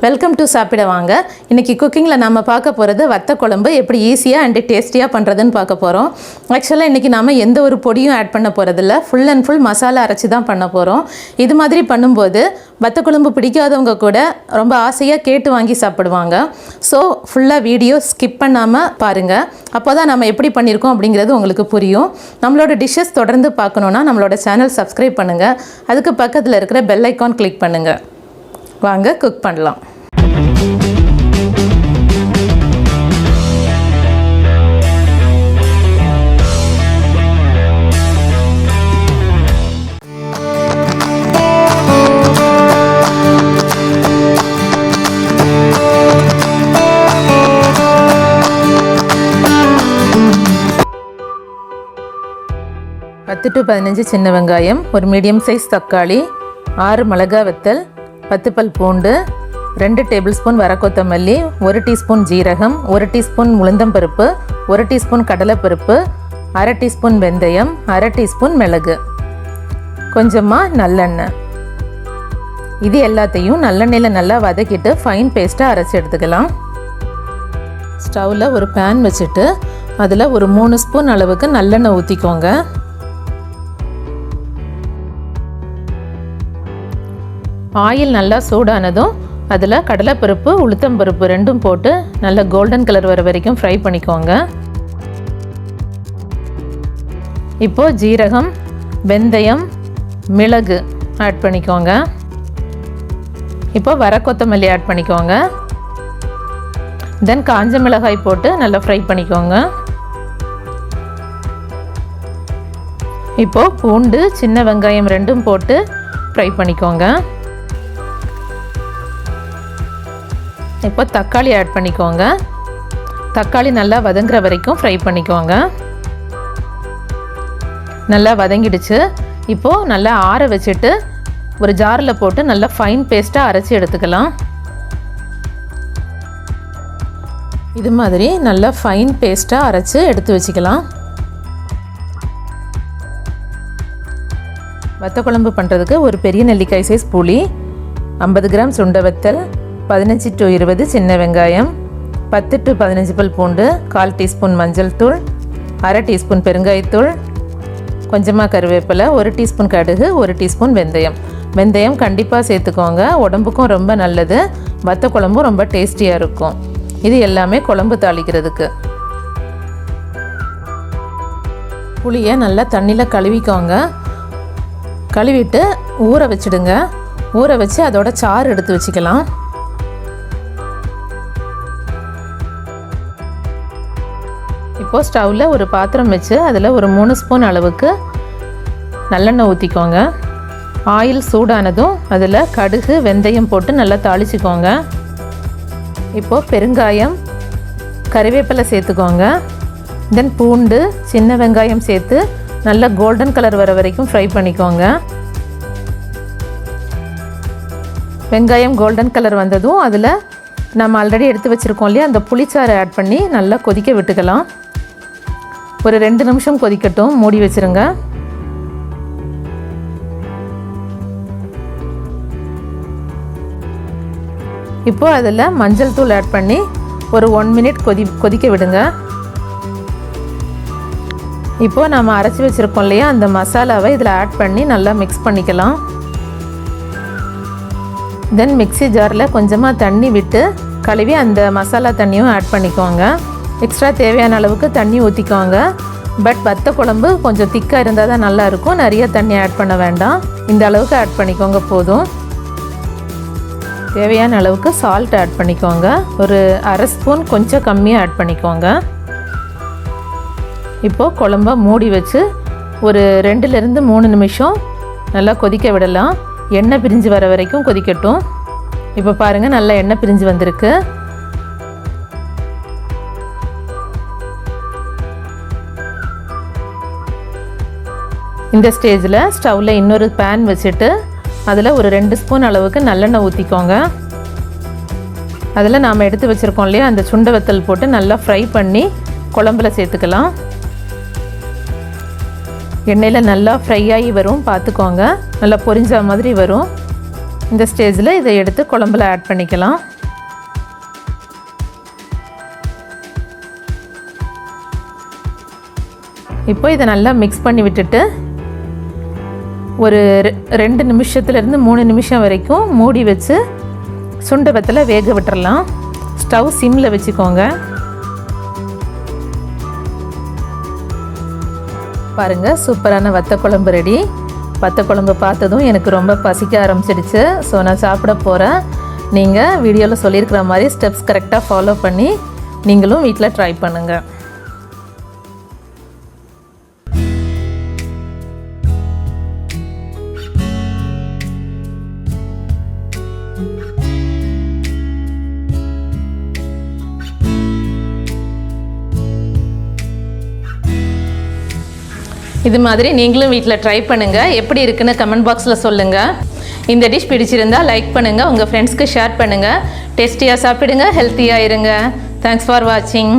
Welcome to சாப்பிட வாங்க. இன்றைக்கி குக்கிங்கில் நம்ம பார்க்க போகிறது வத்த குழம்பு எப்படி ஈஸியாக அண்ட் டேஸ்டியாக பண்ணுறதுன்னு பார்க்க போகிறோம். ஆக்சுவலாக இன்றைக்கி நாம் எந்த ஒரு பொடியும் ஆட் பண்ண போகிறதில்ல, ஃபுல் அண்ட் ஃபுல் மசாலா அரைச்சி தான் பண்ண போகிறோம். இது மாதிரி பண்ணும்போது வத்த குழம்பு பிடிக்காதவங்க கூட ரொம்ப ஆசையாக கேட்டு வாங்கி சாப்பிடுவாங்க. ஸோ ஃபுல்லாக வீடியோ ஸ்கிப் பண்ணாமல் பாருங்கள். அப்போ தான் நம்ம எப்படி பண்ணியிருக்கோம் அப்படிங்கிறது உங்களுக்கு புரியும். நம்மளோட டிஷ்ஷஸ் தொடர்ந்து பார்க்கணுன்னா நம்மளோட சேனல் சப்ஸ்கிரைப் பண்ணுங்கள். அதுக்கு பக்கத்தில் இருக்கிற பெல் ஐக்கான் கிளிக் பண்ணுங்கள். வாங்க குக் பண்ணலாம். பத்து to 15 சின்ன வெங்காயம், ஒரு மீடியம் சைஸ் தக்காளி, 6 மிளகாய் வத்தல், 10 பல் பூண்டு, 2 டேபிள் ஸ்பூன் வரக்கொத்தமல்லி, 1 டீஸ்பூன் ஜீரகம், 1 டீஸ்பூன் உளுந்தம்பருப்பு, 1 டீஸ்பூன் கடலைப்பருப்பு, 1/2 டீஸ்பூன் வெந்தயம், 1/2 டீஸ்பூன் மிளகு, கொஞ்சமாக நல்லெண்ணெய். இது எல்லாத்தையும் நல்லெண்ணெயில் நல்லா வதக்கிட்டு ஃபைன் பேஸ்ட்டாக அரைச்சி எடுத்துக்கலாம். ஸ்டவ்வில் ஒரு பேன் வச்சுட்டு அதில் ஒரு 3 ஸ்பூன் அளவுக்கு நல்லெண்ணெய் ஊற்றிக்கோங்க. ஆயில் நல்லா சூடானதும் அதில் கடலைப்பருப்பு உளுத்தம்பருப்பு ரெண்டும் போட்டு நல்லா கோல்டன் கலர் வர வரைக்கும் ஃப்ரை பண்ணிக்கோங்க. இப்போது ஜீரகம், வெந்தயம், மிளகு ஆட் பண்ணிக்கோங்க. இப்போ வரக்கொத்தமல்லி ஆட் பண்ணிக்கோங்க. தென் காஞ்ச மிளகாய் போட்டு நல்லா ஃப்ரை பண்ணிக்கோங்க. இப்போது பூண்டு, சின்ன வெங்காயம் ரெண்டும் போட்டு ஃப்ரை பண்ணிக்கோங்க. இப்போ தக்காளி ஆட் பண்ணிக்கோங்க. தக்காளி நல்லா வதங்குற வரைக்கும் ஃப்ரை பண்ணிக்கோங்க. நல்லா வதங்கிடுச்சு. இப்போது நல்லா ஆற வச்சுட்டு ஒரு ஜாரில் போட்டு நல்லா ஃபைன் பேஸ்ட்டாக அரைச்சி எடுத்துக்கலாம். இது மாதிரி நல்லா ஃபைன் பேஸ்ட்டாக அரைச்சி எடுத்து வச்சுக்கலாம். வத்த குழம்பு பண்ணுறதுக்கு ஒரு பெரிய நெல்லிக்காய் சைஸ் புளி, 50 கிராம் சுண்ட வத்தல், 15 to 20 சின்ன வெங்காயம், 10 to 15 பல் பூண்டு, 1/4 டீஸ்பூன் மஞ்சள் தூள், 1/2 டீஸ்பூன் பெருங்காயத்தூள், கொஞ்சமாக கருவேப்பிலை, 1 டீஸ்பூன் கடுகு, 1 டீஸ்பூன் வெந்தயம். வெந்தயம் கண்டிப்பாக சேர்த்துக்கோங்க, உடம்புக்கும் ரொம்ப நல்லது, வத்த குழம்பும் ரொம்ப டேஸ்டியாக இருக்கும். இது எல்லாமே குழம்பு தாளிக்கிறதுக்கு. புளியை நல்லா தண்ணியில் கழுவிக்கோங்க. கழுவிட்டு ஊற வச்சுடுங்க. ஊற வச்சு அதோட சாறு எடுத்து வச்சுக்கலாம். இப்போது ஸ்டவ்வில் ஒரு பாத்திரம் வச்சு அதில் ஒரு 3 ஸ்பூன் அளவுக்கு நல்லெண்ணெய் ஊற்றிக்கோங்க. ஆயில் சூடானதும் அதில் கடுகு, வெந்தயம் போட்டு நல்லா தாளிச்சிக்கோங்க. இப்போது பெருங்காயம், கறிவேப்பிலை சேர்த்துக்கோங்க. தென் பூண்டு, சின்ன வெங்காயம் சேர்த்து நல்லா கோல்டன் கலர் வர வரைக்கும் ஃப்ரை பண்ணிக்கோங்க. வெங்காயம் கோல்டன் கலர் வந்ததும் அதில் நம்ம ஆல்ரெடி எடுத்து வச்சுருக்கோம் இல்லையா, அந்த புளிச்சாறை ஆட் பண்ணி நல்லா கொதிக்க விட்டுக்கலாம். ஒரு 2 நிமிஷம் கொதிக்கட்டும், மூடி வச்சுருங்க. இப்போது அதில் மஞ்சள் தூள் ஆட் பண்ணி ஒரு 1 மினிட் கொதிக்க விடுங்க. இப்போது நம்ம அரைச்சி வச்சுருக்கோம் இல்லையா, அந்த மசாலாவை இதில் ஆட் பண்ணி நல்லா மிக்ஸ் பண்ணிக்கலாம். தென் மிக்ஸி ஜாரில் கொஞ்சமாக தண்ணி விட்டு கழுவி அந்த மசாலா தண்ணியும் ஆட் பண்ணிக்கோங்க. எக்ஸ்ட்ரா தேவையான அளவுக்கு தண்ணி ஊற்றிக்கோங்க. பட் வத்த குழம்பு கொஞ்சம் திக்காக இருந்தால் தான் நல்லாயிருக்கும், நிறைய தண்ணி ஆட் பண்ண வேண்டாம். இந்த அளவுக்கு ஆட் பண்ணிக்கோங்க போதும். தேவையான அளவுக்கு சால்ட் ஆட் பண்ணிக்கோங்க. ஒரு 1/2 ஸ்பூன் கொஞ்சம் கம்மியாக ஆட் பண்ணிக்கோங்க. இப்போது குழம்ப மூடி வச்சு ஒரு 2லேருந்து 3 நிமிஷம் நல்லா கொதிக்க விடலாம். எண்ணெய் பிரிஞ்சு வர வரைக்கும் கொதிக்கட்டும். இப்போ பாருங்கள், நல்லா எண்ணெய் பிரிஞ்சு வந்திருக்கு. இந்த ஸ்டேஜில் ஸ்டவ்வில் இன்னொரு பேன் வச்சுட்டு அதில் ஒரு 2 ஸ்பூன் அளவுக்கு நல்லெண்ணெய் ஊற்றிக்கோங்க. அதில் நாம் எடுத்து வச்சுருக்கோம் இல்லையா, அந்த சுண்ட வத்தல் போட்டு நல்லா ஃப்ரை பண்ணி குழம்புல சேர்த்துக்கலாம். எண்ணெயில் நல்லா ஃப்ரை ஆகி வரும், பார்த்துக்கோங்க. நல்லா பொரிஞ்ச மாதிரி வரும். இந்த ஸ்டேஜில் இதை எடுத்து குழம்புல ஆட் பண்ணிக்கலாம். இப்போ இதை நல்லா மிக்ஸ் பண்ணி விட்டுட்டு ஒரு 2 நிமிஷத்துலேருந்து 3 நிமிஷம் வரைக்கும் மூடி வச்சு சுண்டை வத்தலை வேக விட்டுறலாம். ஸ்டவ் சிம்மில் வச்சுக்கோங்க. பாருங்கள், சூப்பரான வத்த குழம்பு ரெடி. வத்த குழம்பு பார்த்ததும் எனக்கு ரொம்ப பசிக்க ஆரம்பிச்சிடுச்சு. ஸோ நான் சாப்பிட போகிறேன். நீங்கள் வீடியோவில் சொல்லியிருக்கிற மாதிரி ஸ்டெப்ஸ் கரெக்டாக ஃபாலோ பண்ணி நீங்களும் வீட்டில் ட்ரை பண்ணுங்கள். இது மாதிரி நீங்களும் வீட்டில் ட்ரை பண்ணுங்கள். எப்படி இருக்குன்னு கமெண்ட் பாக்ஸில் சொல்லுங்கள். இந்த டிஷ் பிடிச்சிருந்தால் லைக் பண்ணுங்கள், உங்கள் ஃப்ரெண்ட்ஸ்க்கு ஷேர் பண்ணுங்கள். டேஸ்டியாக சாப்பிடுங்க, ஹெல்த்தியாக இருங்க. தேங்க்ஸ் ஃபார் வாட்சிங்.